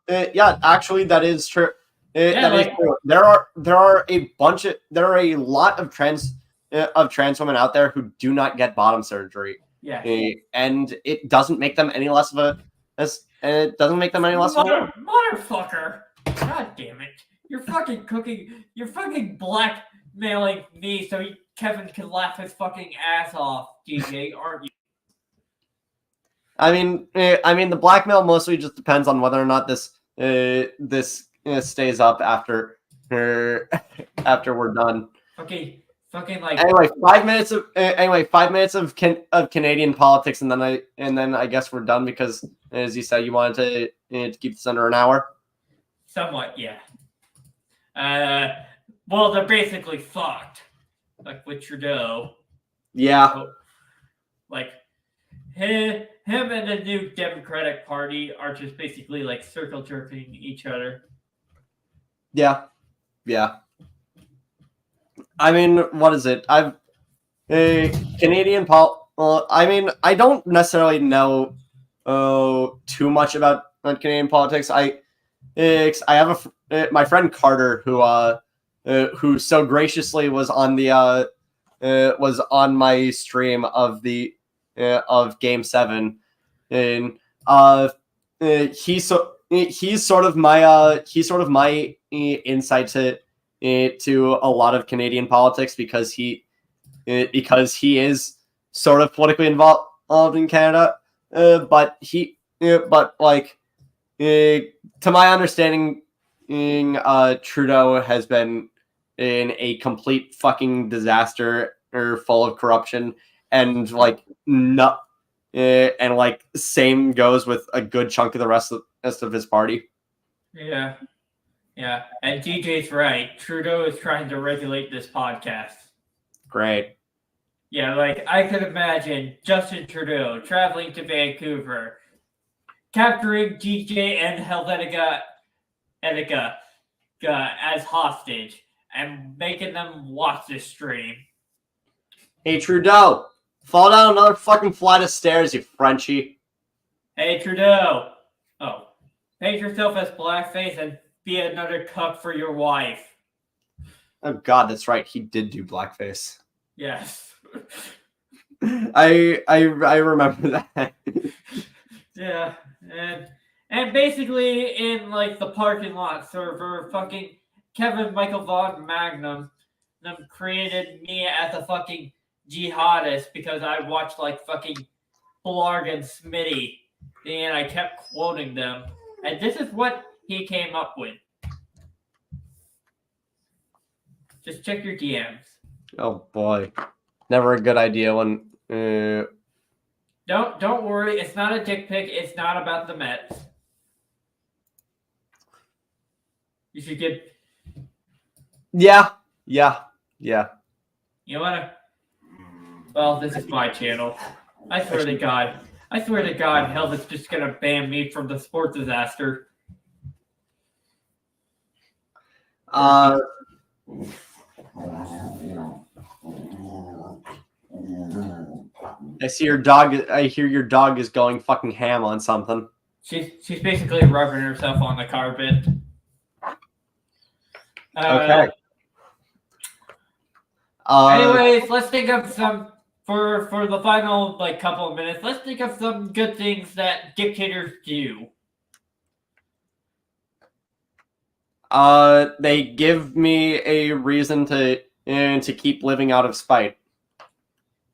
Actually, that is true. That is true. There are a lot of trans women out there who do not get bottom surgery. Yeah. And it doesn't make them any less of a motherfucker. God damn it. You're fucking blackmailing me so Kevin can laugh his fucking ass off, DJ, aren't you? I mean, the blackmail mostly just depends on whether or not this stays up after we're done. Okay, fucking like. Anyway, 5 minutes of Canadian politics, and then I guess we're done because, as you said, you wanted to keep this under an hour. Somewhat, yeah. Well, they're basically fucked, like with Trudeau. Yeah. Like, him him and the new Democratic Party are just basically like circle jerking each other. Yeah. I mean, what is it? Canadian I mean, I don't necessarily know too much about Canadian politics. I have my friend Carter who so graciously was on the was on my stream of the of Game 7, and he's sort of my insight to a lot of Canadian politics because he is sort of politically involved in Canada, but like to my understanding, Trudeau has been in a complete fucking disaster or full of corruption, and like not, and like same goes with a good chunk of the rest of his party. Yeah, and DJ's right. Trudeau is trying to regulate this podcast. Great. Yeah, like I could imagine Justin Trudeau traveling to Vancouver, capturing DJ and Helvetica as hostage and making them watch this stream. Hey Trudeau, fall down another fucking flight of stairs, you Frenchie. Hey Trudeau, paint yourself as blackface and be another cuck for your wife. Oh God, that's right. He did do blackface. Yes. I remember that. Yeah, and basically in like the parking lot server, fucking Kevin Michael Von Magnum created me as a fucking jihadist because I watched like fucking Blarg and Smitty, and I kept quoting them, and this is what he came up with. Just check your DMs. Oh boy, never a good idea when. Don't worry, it's not a dick pic. It's not about the Mets. You should get. Yeah. You wanna? Well, this is my channel. I swear to God, Helvet's just gonna ban me from the sports disaster. I see your dog. I hear your dog is going fucking ham on something. She's basically rubbing herself on the carpet. Okay. Anyways, let's think of some for the final like couple of minutes. Let's think of some good things that dictators do. They give me a reason to keep living out of spite.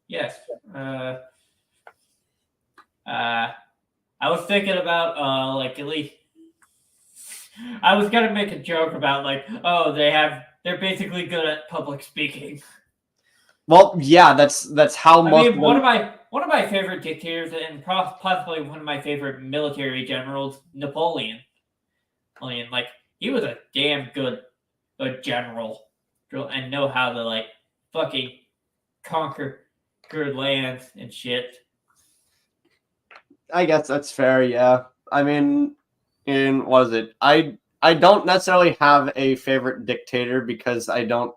Yes. I was thinking about like at least I was gonna make a joke about like, oh, they're basically good at public speaking. Well, yeah, that's how most. I mean, one of my favorite dictators and possibly one of my favorite military generals, Napoleon. Like he was a damn good general and know how to like fucking conquer lands and shit. I guess that's fair. Yeah, I mean, what is it? I don't necessarily have a favorite dictator because I don't.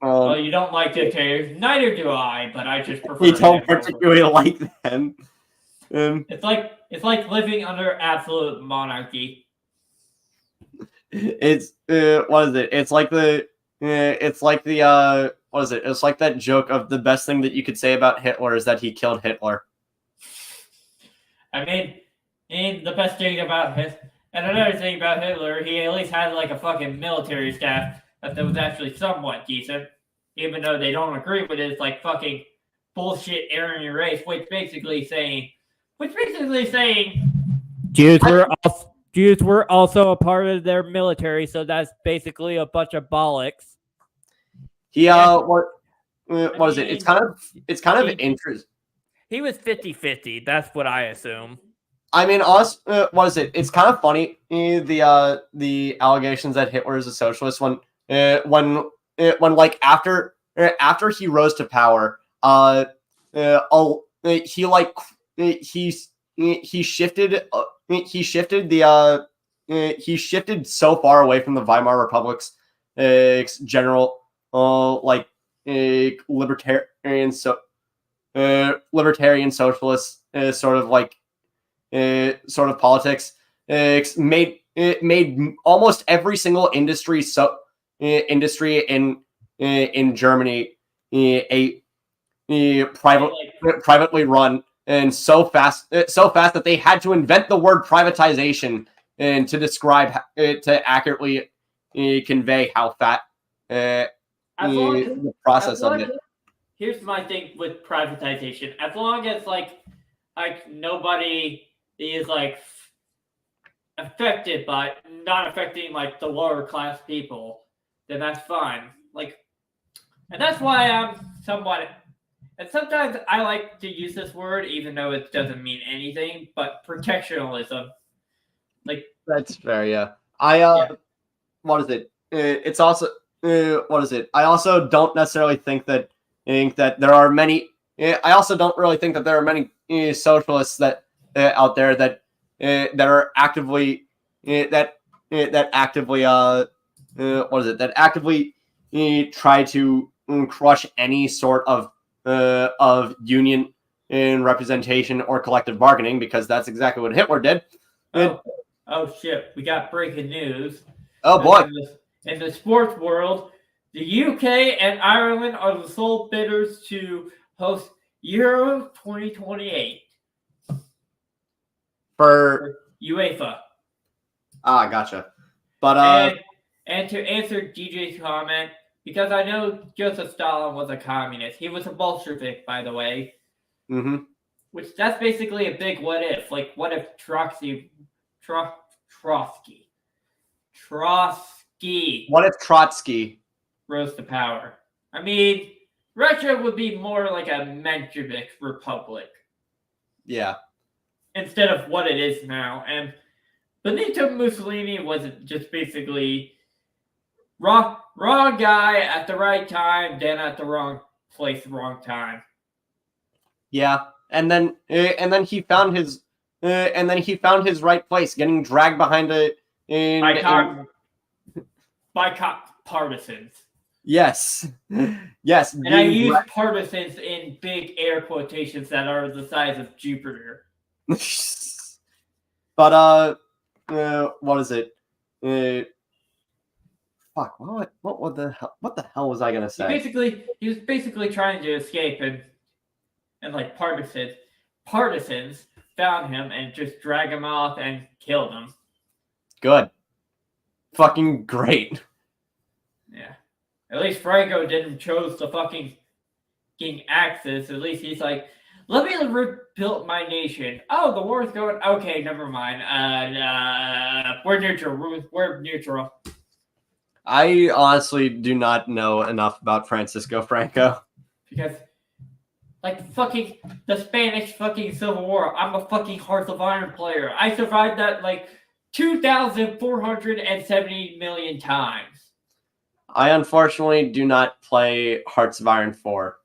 Well, you don't like dictators. Neither do I, but I just prefer. We don't particularly like them. It's like living under absolute monarchy. It's what is it? It's like the what is it? It's like that joke of the best thing that you could say about Hitler is that he killed Hitler. I mean, the best thing about another thing about Hitler, he at least had like a fucking military staff that was actually somewhat decent, even though they don't agree with his like fucking bullshit Aryan race, which basically saying Jews were also a part of their military, so that's basically a bunch of bollocks. He what is it? It's kind of interesting. He was 50-50. That's what I assume. I mean, what is it? It's kind of funny the allegations that Hitler is a socialist when like after he rose to power, he he shifted so far away from the Weimar Republic's general libertarian socialist sort of politics. Made almost every single industry in Germany a privately run, and so fast that they had to invent the word privatization and to describe to accurately convey how fat the process of it. Here's my thing with privatization: as long as like nobody is like affected by not affecting like the lower class people, then that's fine. Like, and that's why I'm somewhat. And sometimes I like to use this word, even though it doesn't mean anything. But protectionism, like that's fair. Yeah, what is it? It's also what is it? I also don't necessarily think that there are many. I also don't really think that there are many socialists that out there that are actively that actively try to crush any sort of union in representation or collective bargaining, because that's exactly what Hitler did. Oh shit, we got breaking news. Oh boy. In the sports world, the UK and Ireland are the sole bidders to host Euro 2028 for UEFA. Ah, gotcha. But and to answer DJ's comment, because I know Joseph Stalin was a communist. He was a Bolshevik, by the way. Mm-hmm. Which that's basically a big what if. Like, what if Trotsky? What if Trotsky rose to power? I mean, Russia would be more like a Menshevik republic. Yeah. Instead of what it is now. And Benito Mussolini was just basically wrong guy at the right time, then at the wrong place, wrong time. Yeah, and then he found his right place, getting dragged behind by partisans. Yes, yes. And I use partisans in big air quotations that are the size of Jupiter. But what is it? Fuck. What the hell was I gonna say? He was basically trying to escape, and like partisans found him and just dragged him off and killed him. Good. Fucking great. Yeah. At least Franco didn't choose the fucking King Axis. At least he's like, let me rebuild my nation. Oh, the war's going. Okay, never mind. We're neutral. We're neutral. I honestly do not know enough about Francisco Franco. Because, like, fucking the Spanish fucking Civil War, I'm a fucking Hearts of Iron player. I survived that, like, 2,470 million times. I unfortunately do not play Hearts of Iron 4.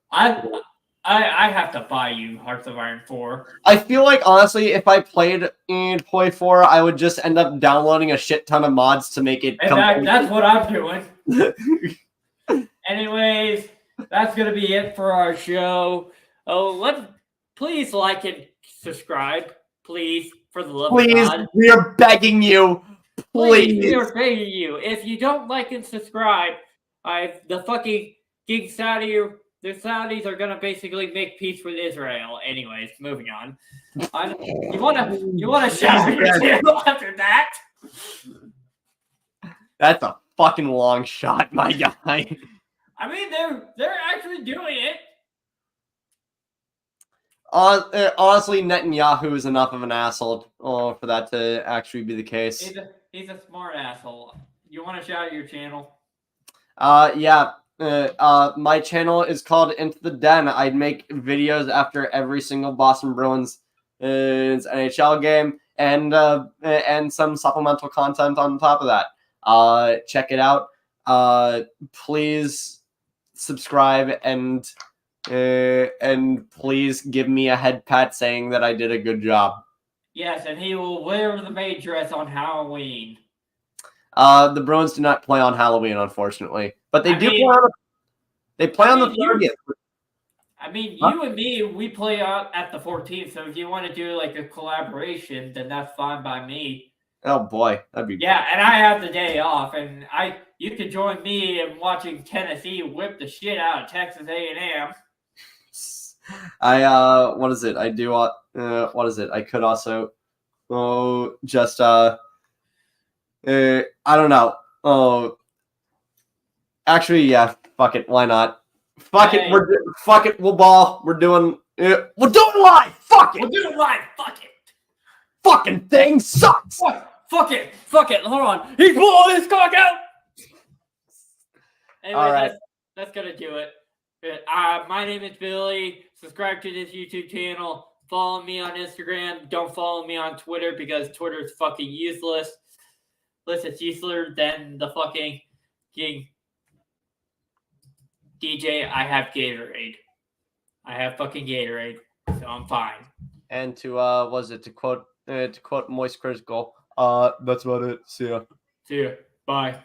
I have to buy you Hearts of Iron 4. I feel like, honestly, if I played in Play 4, I would just end up downloading a shit ton of mods to make it. That's what I'm doing. Anyways, that's going to be it for our show. Oh, please like and subscribe. Please, for the love of God. We are begging you. Please. We are begging you. If you don't like and subscribe, the fucking King Saudi... The Saudis are gonna basically make peace with Israel. Anyways, moving on. You wanna shout out your channel after that? That's a fucking long shot, my guy. I mean, they're actually doing it. Honestly, Netanyahu is enough of an asshole for that to actually be the case. He's a smart asshole. You want to shout out your channel? Yeah. My channel is called Into the Den. I make videos after every single Boston Bruins NHL game, and some supplemental content on top of that. Check it out. Please subscribe and please give me a head pat saying that I did a good job. Yes, and he will wear the maid dress on Halloween. The Bruins do not play on Halloween, unfortunately, but they play on. They play on the 30th. I mean, Huh? you and me, we play out at the 14th. So if you want to do like a collaboration, then that's fine by me. Oh boy, that'd be Yeah, and I have the day off, and you could join me in watching Tennessee whip the shit out of Texas A&M. What is it? I do what is it? I could also just I don't know. Actually, yeah, fuck it, why not? Fuck it, fuck it, we'll ball. We're doing live. Fuck it. We're doing live. Fuck it. Fucking thing sucks. Fuck it. Hold on. He's blowing his cock out. Anyway, all right. That's gonna do it. My name is Billy. Subscribe to this YouTube channel. Follow me on Instagram. Don't follow me on Twitter because Twitter is fucking useless. Listen, it's useless than the fucking DJ. I have Gatorade. I have fucking Gatorade, so I'm fine. And to quote Moist Critical, that's about it. See ya. Bye.